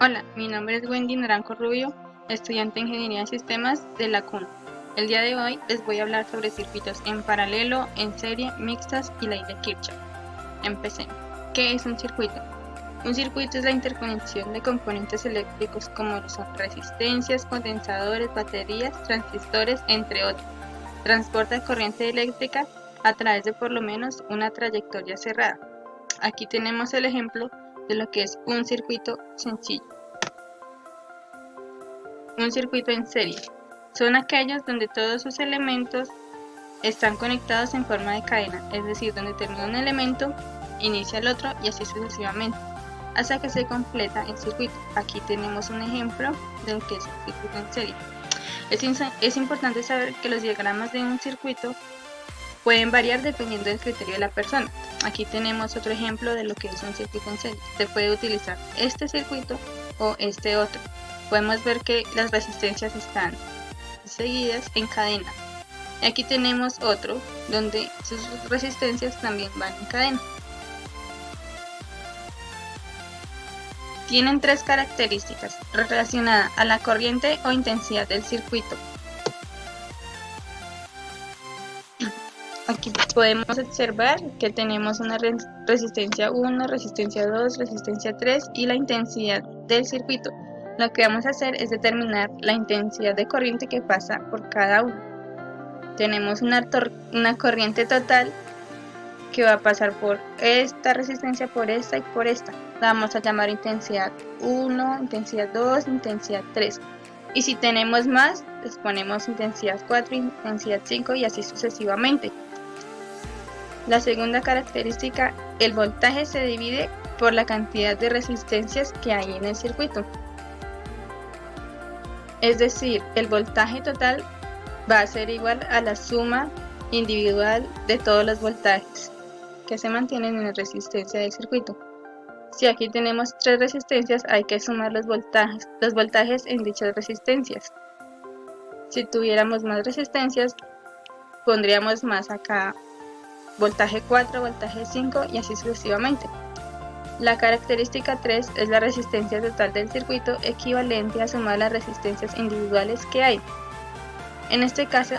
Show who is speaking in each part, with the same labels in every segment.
Speaker 1: Hola, mi nombre es Wendy Naranjo Rubio, estudiante de Ingeniería en Sistemas de la CUN. El día de hoy les voy a hablar sobre circuitos en paralelo, en serie, mixtas y ley de Kirchhoff. Empecemos. ¿Qué es un circuito? Un circuito es la interconexión de componentes eléctricos como son resistencias, condensadores, baterías, transistores, entre otros. Transporta corriente eléctrica a través de por lo menos una trayectoria cerrada. Aquí tenemos el ejemplo de lo que es un circuito sencillo. Un circuito en serie son aquellos donde todos sus elementos están conectados en forma de cadena, es decir, donde termina un elemento, inicia el otro y así sucesivamente, hasta que se completa el circuito. Aquí tenemos un ejemplo de lo que es el circuito en serie. Es importante saber que los diagramas de un circuito pueden variar dependiendo del criterio de la persona. Aquí tenemos otro ejemplo de lo que es un circuito en serie. Se puede utilizar este circuito o este otro. Podemos ver que las resistencias están seguidas en cadena. Aquí tenemos otro donde sus resistencias también van en cadena. Tienen tres características relacionadas a la corriente o intensidad del circuito. Aquí podemos observar que tenemos una resistencia 1, resistencia 2, resistencia 3 y la intensidad del circuito. Lo que vamos a hacer es determinar la intensidad de corriente que pasa por cada uno. Tenemos una corriente total que va a pasar por esta resistencia, por esta y por esta. La vamos a llamar intensidad 1, intensidad 2, intensidad 3. Y si tenemos más, les ponemos intensidad 4, intensidad 5 y así sucesivamente. La segunda característica, el voltaje se divide por la cantidad de resistencias que hay en el circuito. Es decir, el voltaje total va a ser igual a la suma individual de todos los voltajes que se mantienen en la resistencia del circuito. Si aquí tenemos tres resistencias, hay que sumar los voltajes en dichas resistencias. Si tuviéramos más resistencias, pondríamos más acá voltaje 4, voltaje 5 y así sucesivamente. La característica 3 es la resistencia total del circuito, equivalente a sumar las resistencias individuales que hay. En este caso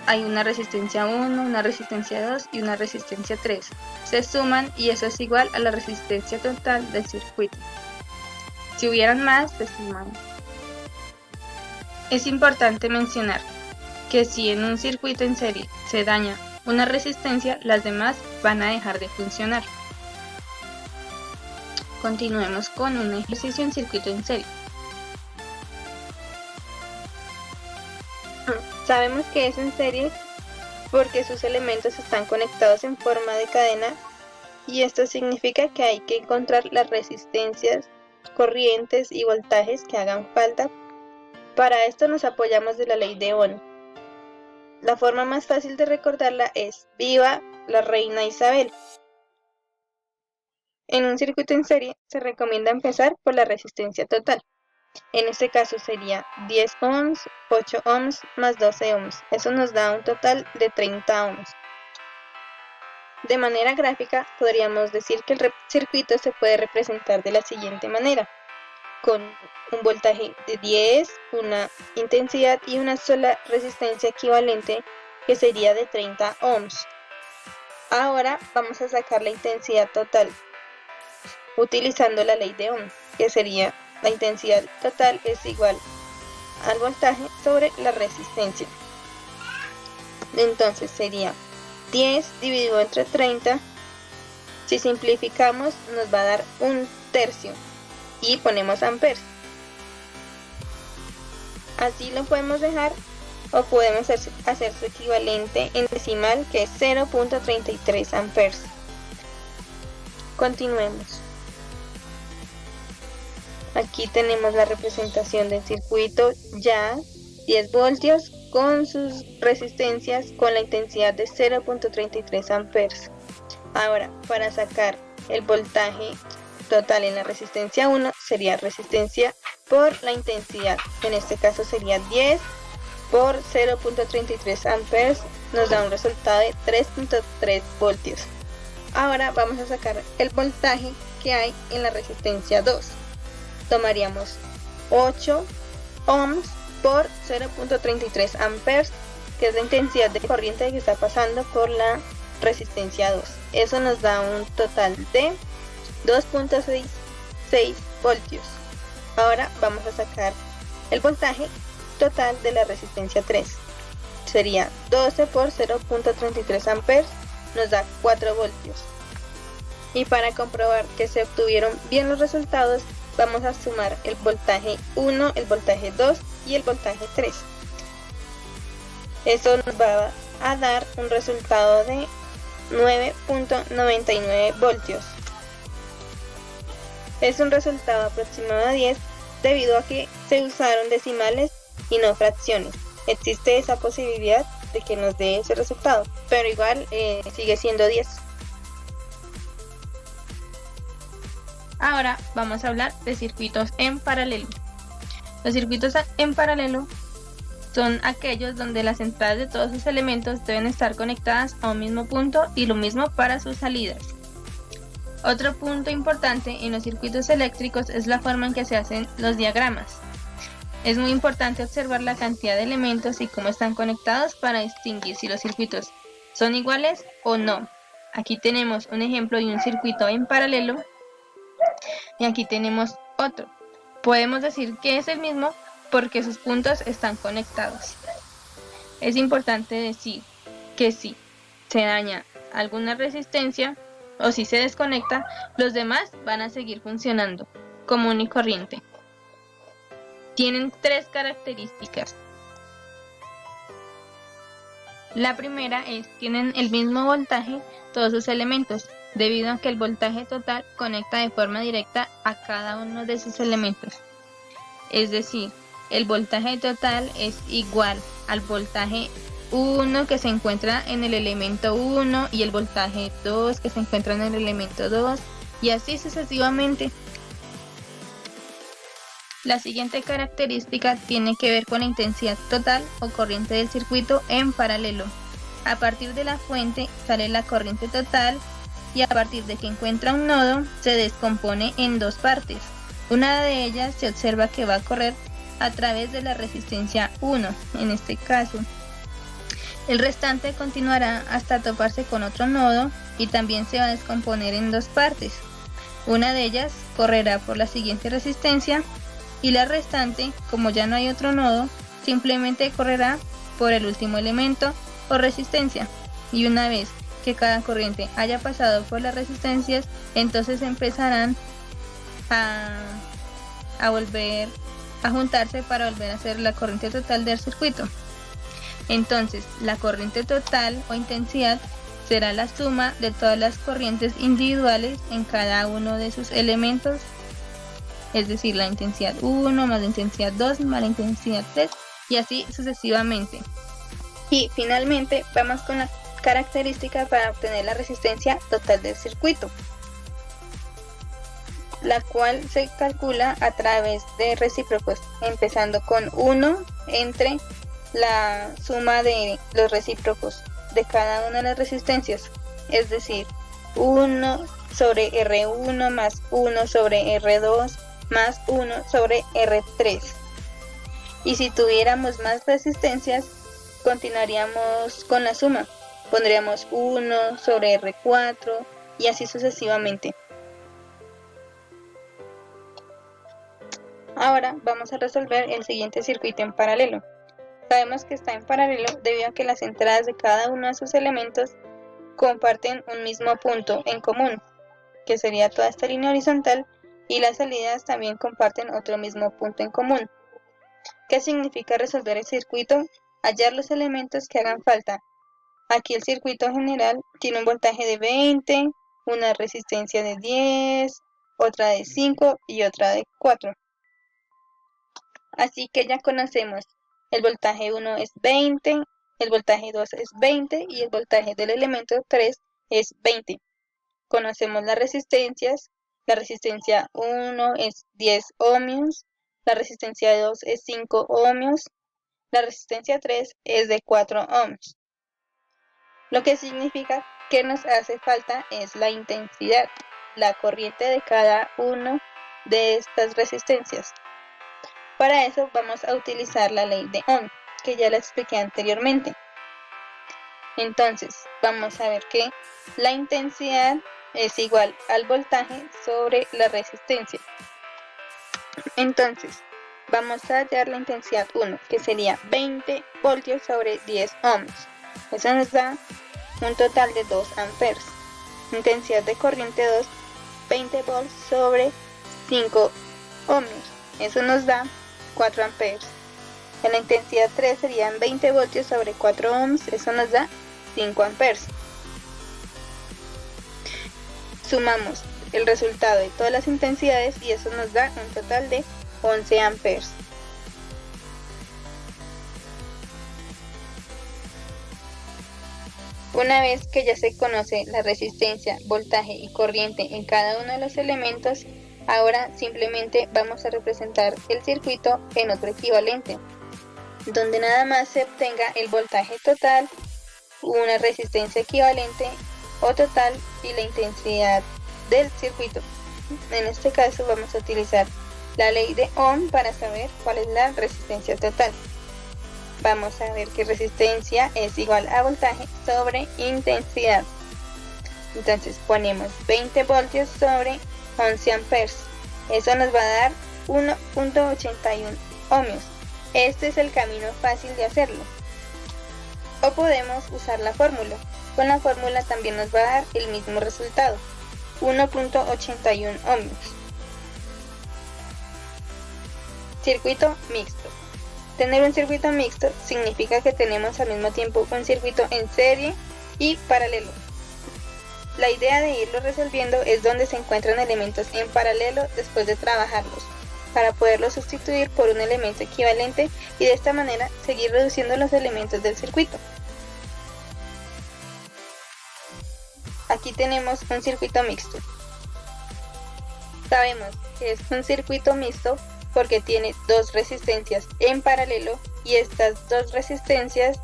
Speaker 1: hay una resistencia 1, una resistencia 2 y una resistencia 3. Se suman y eso es igual a la resistencia total del circuito. Si hubieran más, se suman. Es importante mencionar que si en un circuito en serie se daña una resistencia, las demás van a dejar de funcionar. Continuemos con un ejercicio en circuito en serie. Sabemos que es en serie porque sus elementos están conectados en forma de cadena y esto significa que hay que encontrar las resistencias, corrientes y voltajes que hagan falta. Para esto nos apoyamos de la ley de Ohm. La forma más fácil de recordarla es ¡Viva la reina Isabel! En un circuito en serie se recomienda empezar por la resistencia total. En este caso sería 10 ohms, 8 ohms más 12 ohms. Eso nos da un total de 30 ohms. De manera gráfica podríamos decir que el circuito se puede representar de la siguiente manera. Con un voltaje de 10, una intensidad y una sola resistencia equivalente que sería de 30 ohms. Ahora vamos a sacar la intensidad total utilizando la ley de Ohm, que sería la intensidad total es igual al voltaje sobre la resistencia. Entonces sería 10 dividido entre 30. Si simplificamos nos va a dar un tercio y ponemos amperes. Así lo podemos dejar o podemos hacer su equivalente en decimal, que es 0.33 amperes. Continuemos. Aquí tenemos la representación del circuito ya 10 voltios con sus resistencias con la intensidad de 0.33 amperes. Ahora, para sacar el voltaje total en la resistencia 1 sería resistencia por la intensidad. En este caso sería 10 por 0.33 amperes, nos da un resultado de 3.3 voltios. Ahora vamos a sacar el voltaje que hay en la resistencia 2. tomaríamos 8 ohms por 0.33 amperes, que es la intensidad de corriente que está pasando por la resistencia 2. Eso nos da un total de 2.66 voltios. Ahora vamos a sacar el voltaje total de la resistencia 3. Sería 12 por 0.33 amperes, nos da 4 voltios. Y para comprobar que se obtuvieron bien los resultados, vamos a sumar el voltaje 1, el voltaje 2 y el voltaje 3. Eso nos va a dar un resultado de 9.99 voltios. Es un resultado aproximado a 10 debido a que se usaron decimales y no fracciones. Existe esa posibilidad de que nos dé ese resultado, pero igual sigue siendo 10. Ahora vamos a hablar de circuitos en paralelo. Los circuitos en paralelo son aquellos donde las entradas de todos sus elementos deben estar conectadas a un mismo punto y lo mismo para sus salidas. Otro punto importante en los circuitos eléctricos es la forma en que se hacen los diagramas. Es muy importante observar la cantidad de elementos y cómo están conectados para distinguir si los circuitos son iguales o no. Aquí tenemos un ejemplo de un circuito en paralelo y aquí tenemos otro. Podemos decir que es el mismo porque sus puntos están conectados. Es importante decir que si se daña alguna resistencia o si se desconecta, los demás van a seguir funcionando común y corriente. Tienen 3 características. La primera es que tienen el mismo voltaje todos sus elementos, debido a que el voltaje total conecta de forma directa a cada uno de sus elementos. Es decir, el voltaje total es igual al voltaje 1 que se encuentra en el elemento 1 y el voltaje 2 que se encuentra en el elemento 2 y así sucesivamente. La siguiente característica tiene que ver con la intensidad total o corriente del circuito en paralelo. A partir de la fuente sale la corriente total y a partir de que encuentra un nodo se descompone en 2 partes. Una de ellas se observa que va a correr a través de la resistencia 1, en este caso. El restante continuará hasta toparse con otro nodo y también se va a descomponer en 2 partes. Una de ellas correrá por la siguiente resistencia y la restante, como ya no hay otro nodo, simplemente correrá por el último elemento o resistencia. Y una vez que cada corriente haya pasado por las resistencias, entonces empezarán a volver a juntarse para volver a hacer la corriente total del circuito. Entonces, la corriente total o intensidad será la suma de todas las corrientes individuales en cada uno de sus elementos, es decir, la intensidad 1 más la intensidad 2 más la intensidad 3 y así sucesivamente. Y finalmente vamos con la característica para obtener la resistencia total del circuito, la cual se calcula a través de recíprocos, empezando con 1 entre la suma de los recíprocos de cada una de las resistencias, es decir, 1 sobre R1 más 1 sobre R2 más 1 sobre R3. Y si tuviéramos más resistencias, continuaríamos con la suma, pondríamos 1 sobre R4 y así sucesivamente. Ahora vamos a resolver el siguiente circuito en paralelo. Sabemos que está en paralelo debido a que las entradas de cada uno de sus elementos comparten un mismo punto en común, que sería toda esta línea horizontal, y las salidas también comparten otro mismo punto en común. ¿Qué significa resolver el circuito? Hallar los elementos que hagan falta. Aquí el circuito general tiene un voltaje de 20, una resistencia de 10, otra de 5 y otra de 4. Así que ya conocemos, el voltaje 1 es 20, el voltaje 2 es 20 y el voltaje del elemento 3 es 20. Conocemos las resistencias, la resistencia 1 es 10 ohmios, la resistencia 2 es 5 ohmios, la resistencia 3 es de 4 ohms. Lo que significa que nos hace falta es la intensidad, la corriente de cada uno de estas resistencias. Para eso vamos a utilizar la ley de Ohm, que ya la expliqué anteriormente. Entonces, vamos a ver que la intensidad es igual al voltaje sobre la resistencia. Entonces, vamos a hallar la intensidad 1, que sería 20 voltios sobre 10 ohms. Eso nos da un total de 2 amperes. Intensidad de corriente 2, 20 volts sobre 5 ohms. Eso nos da 4 amperes. En la intensidad 3 serían 20 voltios sobre 4 ohms. Eso nos da 5 amperes. Sumamos el resultado de todas las intensidades y eso nos da un total de 11 amperes. Una vez que ya se conoce la resistencia, voltaje y corriente en cada uno de los elementos, ahora simplemente vamos a representar el circuito en otro equivalente, donde nada más se obtenga el voltaje total, una resistencia equivalente o total y la intensidad del circuito. En este caso vamos a utilizar la ley de Ohm para saber cuál es la resistencia total. Vamos a ver que resistencia es igual a voltaje sobre intensidad. Entonces ponemos 20 voltios sobre 11 amperes. Eso nos va a dar 1.81 ohmios. Este es el camino fácil de hacerlo. O podemos usar la fórmula. Con la fórmula también nos va a dar el mismo resultado, 1.81 ohmios. Circuito mixto. Tener un circuito mixto significa que tenemos al mismo tiempo un circuito en serie y paralelo. La idea de irlo resolviendo es donde se encuentran elementos en paralelo después de trabajarlos, para poderlos sustituir por un elemento equivalente y de esta manera seguir reduciendo los elementos del circuito. Aquí tenemos un circuito mixto. Sabemos que es un circuito mixto porque tiene dos resistencias en paralelo y estas dos resistencias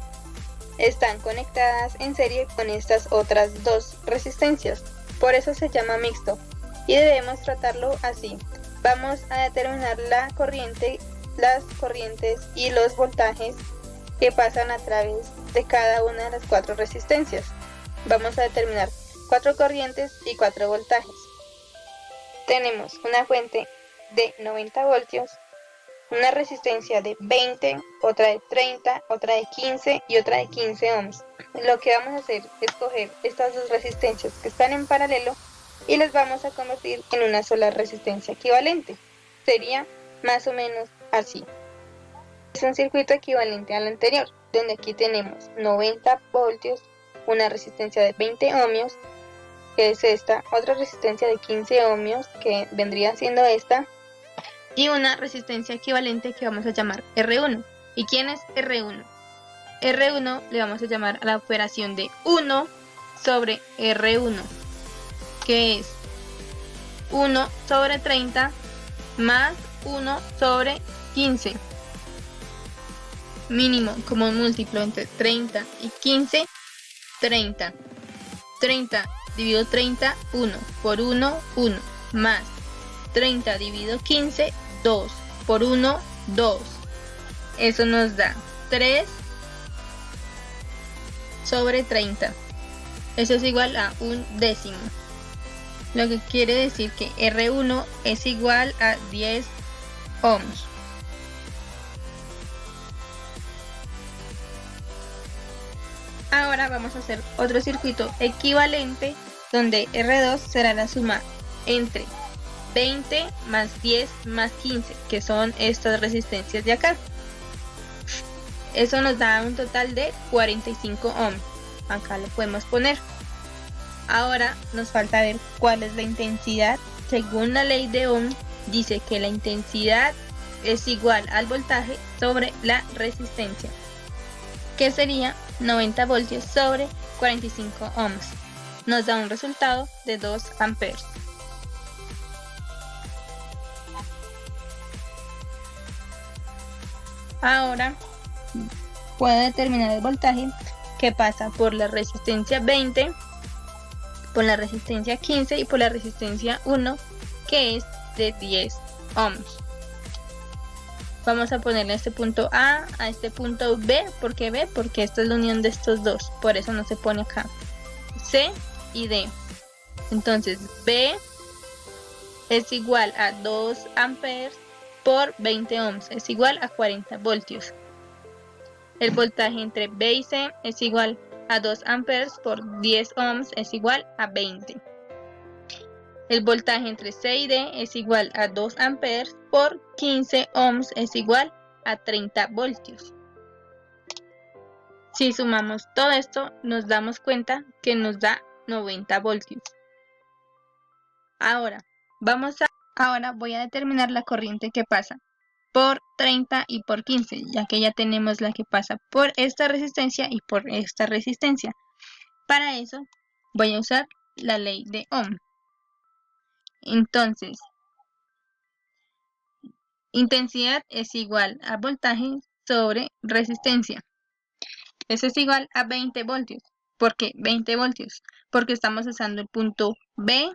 Speaker 1: están conectadas en serie con estas otras dos resistencias. Por eso se llama mixto y debemos tratarlo así. Vamos a determinar la corriente, las corrientes y los voltajes que pasan a través de cada una de las cuatro resistencias. Vamos a determinar 4 corrientes y 4 voltajes. Tenemos una fuente de 90 voltios, una resistencia de 20, otra de 30, otra de 15 y otra de 15 ohms. Lo que vamos a hacer es coger estas dos resistencias que están en paralelo y las vamos a convertir en una sola resistencia equivalente. Sería más o menos así. Es un circuito equivalente al anterior, donde aquí tenemos 90 voltios, una resistencia de 20 ohmios, que es esta, otra resistencia de 15 ohmios, que vendría siendo esta, y una resistencia equivalente que vamos a llamar R1. ¿Y quién es R1? R1 le vamos a llamar a la operación de 1 sobre R1, que es 1 sobre 30 más 1 sobre 15. Mínimo como un múltiplo entre 30 y 15, 30. 30 dividido 30, 1 por 1, 1, más 30 dividido 15, 2 por 1, 2. Eso nos da 3 sobre 30. Eso es igual a un décimo. Lo que quiere decir que R1 es igual a 10 ohms. Ahora vamos a hacer otro circuito equivalente donde R2 será la suma entre 20 más 10 más 15, que son estas resistencias de acá. Eso nos da un total de 45 ohms. Acá lo podemos poner. Ahora nos falta ver cuál es la intensidad. Según la ley de Ohm, dice que la intensidad es igual al voltaje sobre la resistencia, que sería 90 voltios sobre 45 ohms. Nos da un resultado de 2 amperes. Ahora puedo determinar el voltaje que pasa por la resistencia 20, por la resistencia 15 y por la resistencia 1, que es de 10 ohms. Vamos a ponerle a este punto A, a este punto B. ¿Por qué B? Porque esta es la unión de estos dos, por eso no se pone acá. C y D. Entonces B es igual a 2 amperes por 20 ohms, es igual a 40 voltios. El voltaje entre B y C es igual a 2 amperes por 10 ohms, es igual a 20. El voltaje entre C y D es igual a 2 amperes por 15 ohms, es igual a 30 voltios. Si sumamos todo esto, nos damos cuenta que nos da 90 voltios. Ahora voy a determinar la corriente que pasa por 30 y por 15, ya que ya tenemos la que pasa por esta resistencia y por esta resistencia. Para eso voy a usar la ley de Ohm. Entonces, intensidad es igual a voltaje sobre resistencia. Eso es igual a 20 voltios. ¿Por qué 20 voltios? Porque estamos usando el punto B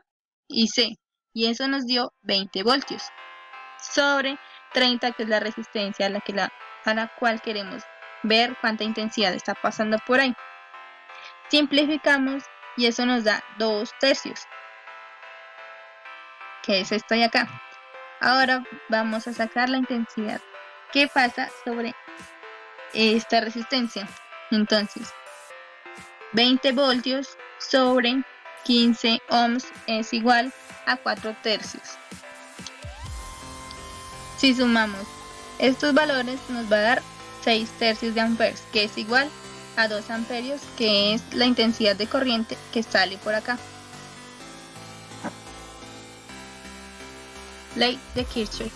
Speaker 1: y C. Y eso nos dio 20 voltios. Sobre 30, que es la resistencia a la cual queremos ver cuánta intensidad está pasando por ahí. Simplificamos y eso nos da 2/3, que es esto de acá. Ahora vamos a sacar la intensidad que pasa sobre esta resistencia. Entonces, 20 voltios sobre 15 ohms es igual a 4/3. Si sumamos estos valores nos va a dar 6/3 de amperes, que es igual a 2 amperios, que es la intensidad de corriente que sale por acá. Ley de Kirchhoff.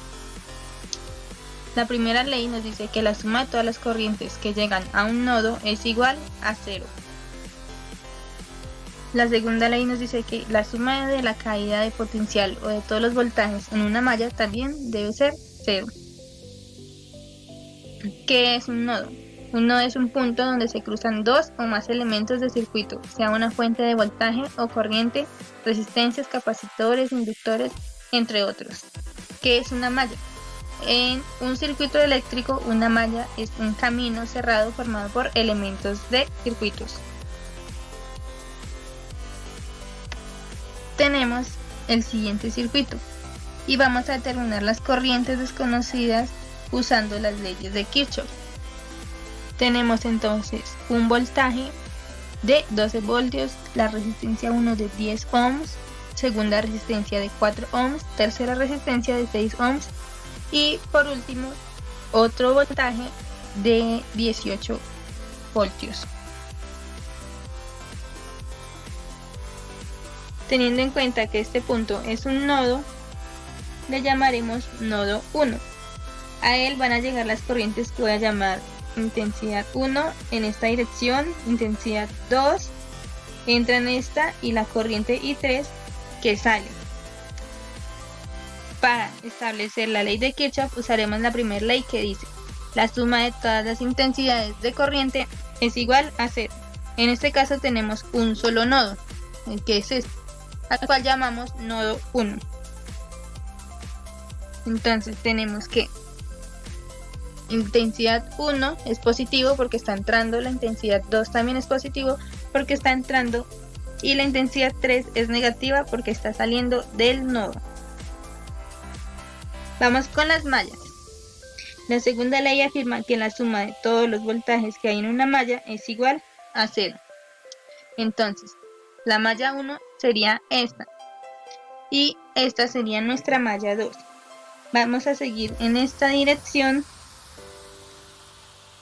Speaker 1: La primera ley nos dice que la suma de todas las corrientes que llegan a un nodo es igual a 0. La segunda ley nos dice que la suma de la caída de potencial o de todos los voltajes en una malla también debe ser 0. ¿Qué es un nodo? Un nodo es un punto donde se cruzan dos o más elementos de circuito, sea una fuente de voltaje o corriente, resistencias, capacitores, inductores, entre otros. ¿Qué es una malla? En un circuito eléctrico, una malla es un camino cerrado formado por elementos de circuitos. Tenemos el siguiente circuito y vamos a determinar las corrientes desconocidas usando las leyes de Kirchhoff. Tenemos entonces un voltaje de 12 voltios, la resistencia 1 de 10 ohms, segunda resistencia de 4 ohms, tercera resistencia de 6 ohms y por último otro voltaje de 18 voltios. Teniendo en cuenta que este punto es un nodo, le llamaremos nodo 1. A él van a llegar las corrientes que voy a llamar intensidad 1 en esta dirección, intensidad 2 entra en esta y la corriente I3 que sale. Para establecer la ley de Kirchhoff usaremos la primera ley que dice la suma de todas las intensidades de corriente es igual a 0. En este caso tenemos un solo nodo, el que es este, al cual llamamos nodo 1. Entonces tenemos que intensidad 1 es positivo porque está entrando, la intensidad 2 también es positivo porque está entrando y la intensidad 3 es negativa porque está saliendo del nodo. Vamos con las mallas. La segunda ley afirma que la suma de todos los voltajes que hay en una malla es igual a 0. Entonces, la malla 1 sería esta y esta sería nuestra malla 2. Vamos a seguir en esta dirección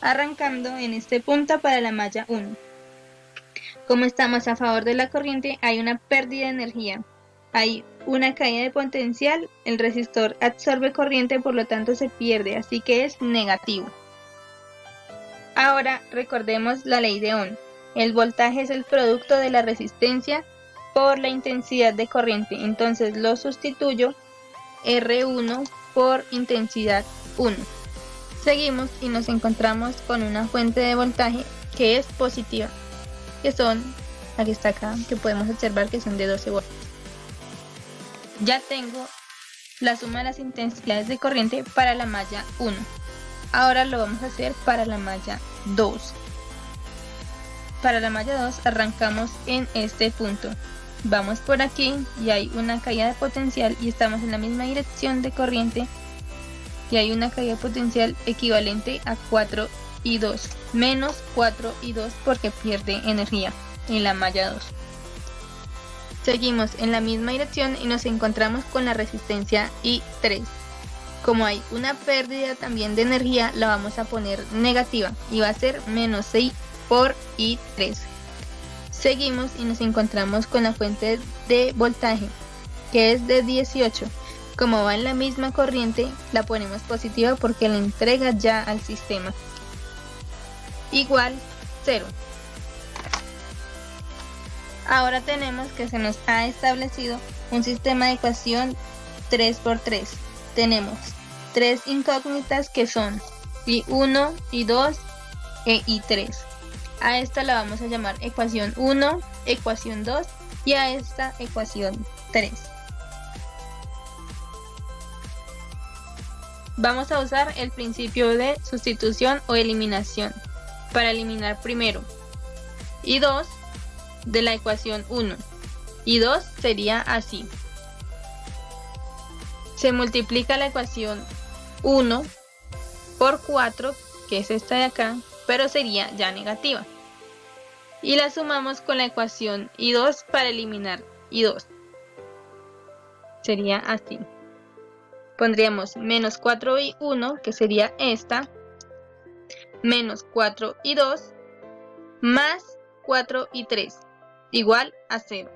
Speaker 1: arrancando en este punto para la malla 1. Como estamos a favor de la corriente, hay una pérdida de energía. Hay una caída de potencial, el resistor absorbe corriente, por lo tanto se pierde, así que es negativo. Ahora recordemos la ley de Ohm. El voltaje es el producto de la resistencia por la intensidad de corriente, entonces lo sustituyo R1 por intensidad 1. Seguimos y nos encontramos con una fuente de voltaje que es positiva, que son, aquí está acá, que podemos observar que son de 12 voltios. Ya tengo la suma de las intensidades de corriente para la malla 1. Ahora lo vamos a hacer para la malla 2. Para la malla 2 arrancamos en este punto. Vamos por aquí y hay una caída de potencial y estamos en la misma dirección de corriente y hay una caída de potencial equivalente a 4 y 2, menos 4 y 2 porque pierde energía en la malla 2. Seguimos en la misma dirección y nos encontramos con la resistencia I3. Como hay una pérdida también de energía, la vamos a poner negativa y va a ser menos 6 por I3. Seguimos y nos encontramos con la fuente de voltaje, que es de 18. Como va en la misma corriente, la ponemos positiva porque la entrega ya al sistema. Igual 0. Ahora tenemos que se nos ha establecido un sistema de ecuación 3×3. Tenemos 3 incógnitas que son I1, I2 e I3. A esta la vamos a llamar ecuación 1, ecuación 2 y a esta ecuación 3. Vamos a usar el principio de sustitución o eliminación para eliminar primero I2 de la ecuación 1. I2 sería así. Se multiplica la ecuación 1 por 4, que es esta de acá, pero sería ya negativa. Y la sumamos con la ecuación I2 para eliminar I2. Sería así. Pondríamos menos 4i1, que sería esta, menos 4i2, más 4i3, igual a 0.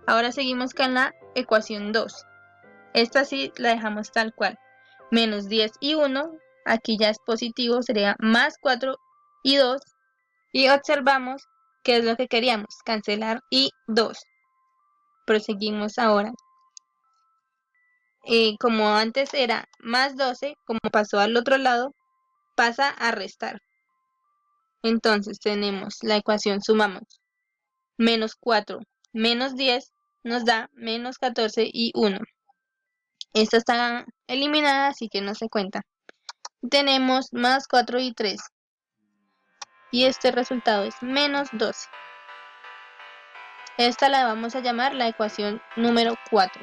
Speaker 1: Ahora seguimos con la ecuación 2. Esta sí la dejamos tal cual. Menos 10i1, aquí ya es positivo, sería más 4i2. Y observamos que es lo que queríamos, cancelar i2. Proseguimos ahora. Como antes era más 12, como pasó al otro lado, pasa a restar. Entonces tenemos la ecuación, sumamos menos 4 menos 10 nos da menos 14 y 1. Esta está eliminada, así que no se cuenta. Tenemos más 4 y 3. Y este resultado es menos 12. Esta la vamos a llamar la ecuación número 4.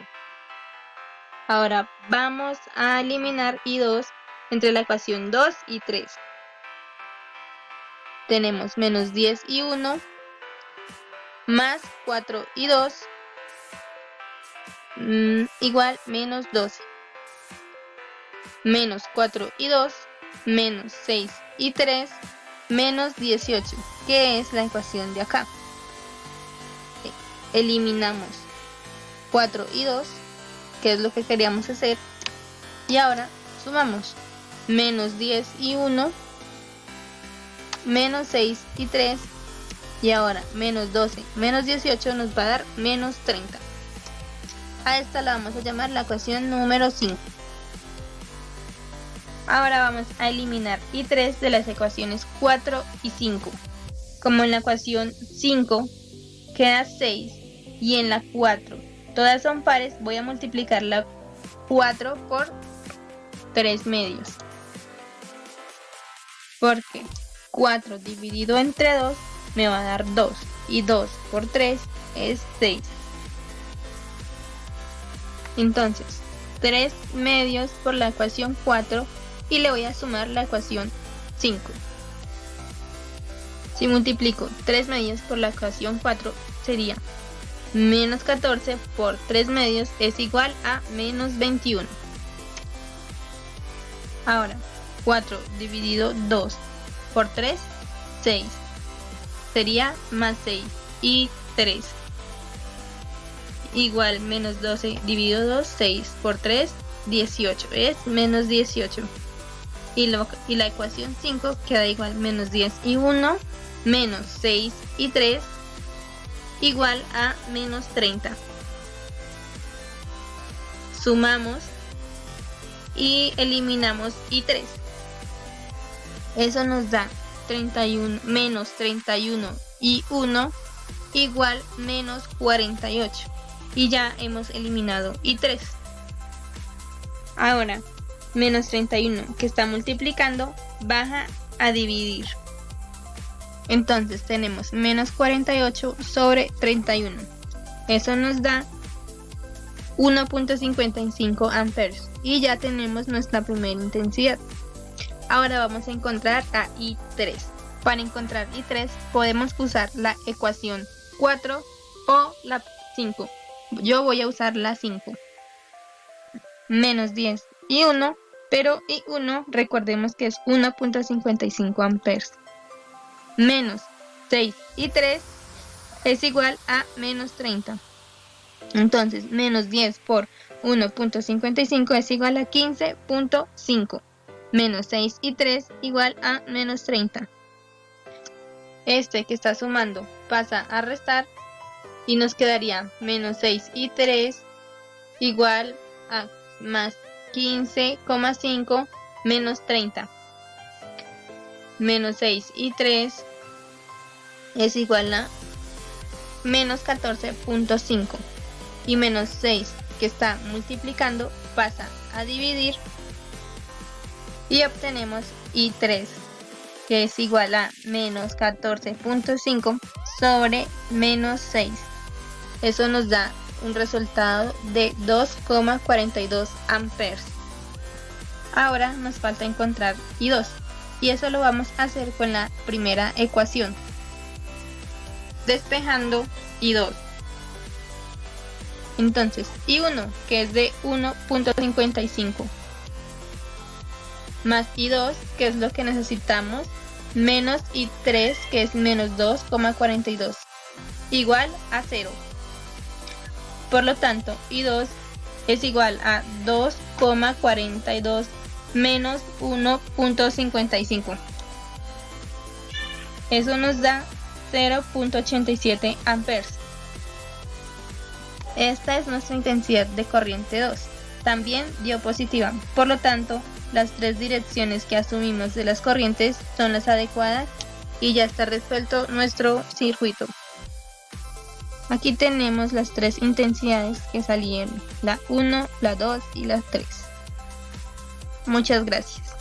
Speaker 1: Ahora vamos a eliminar I2 entre la ecuación 2 y 3. Tenemos menos 10 y 1 más 4 y 2 igual menos 12. Menos 4 y 2 menos 6 y 3 menos 18, que es la ecuación de acá. Eliminamos 4 y 2, que es lo que queríamos hacer, y ahora sumamos menos 10 y 1 menos 6 y 3 y ahora menos 12 menos 18 nos va a dar menos 30. A esta la vamos a llamar la ecuación número 5. Ahora vamos a eliminar I3 de las ecuaciones 4 y 5. Como en la ecuación 5 queda 6 y en la 4 todas son pares, voy a multiplicar la 4 por 3 medios. Porque 4 dividido entre 2 me va a dar 2 y 2 por 3 es 6. Entonces 3 medios por la ecuación 4 y le voy a sumar la ecuación 5. Si multiplico 3 medios por la ecuación 4 sería menos 14 por 3 medios es igual a menos 21. Ahora 4 dividido 2 por 3, 6. Sería más 6 y 3. Igual menos 12 dividido 2, 6 por 3, 18. Es menos 18. Y la ecuación 5 queda igual menos 10 y 1 menos 6 y 3 igual a menos 30. Sumamos y eliminamos I3. Eso nos da 31 menos 31 y 1 igual menos 48. Y ya hemos eliminado I3. Ahora, menos 31 que está multiplicando baja a dividir. Entonces tenemos menos 48 sobre 31. Eso nos da 1.55 amperes y ya tenemos nuestra primera intensidad. Ahora vamos a encontrar a I3. Para encontrar I3 podemos usar la ecuación 4 o la 5. Yo voy a usar la 5. Menos 10 y 1, pero I1 recordemos que es 1.55 amperes. Menos 6 y 3 es igual a menos 30. Entonces, menos 10 por 1.55 es igual a 15.5. Menos 6 y 3 igual a menos 30. Este que está sumando pasa a restar y nos quedaría menos 6 y 3 igual a más 15,5 menos 30. Menos 6 y 3 es igual a menos 14.5. Y menos 6 que está multiplicando pasa a dividir y obtenemos I3 que es igual a menos 14.5 sobre menos 6. Eso nos da un resultado de 2,42 amperes. Ahora nos falta encontrar I2 y eso lo vamos a hacer con la primera ecuación, despejando I2. Entonces, I1, que es de 1.55, más I2, que es lo que necesitamos, menos I3, que es menos 2,42, igual a 0. Por lo tanto, I2 es igual a 2,42 menos 1.55. Eso nos da 0.87 amperes. Esta es nuestra intensidad de corriente 2. También dio positiva. Por lo tanto, las tres direcciones que asumimos de las corrientes son las adecuadas y ya está resuelto nuestro circuito. Aquí tenemos las tres intensidades que salieron, la 1, la 2 y la 3. Muchas gracias.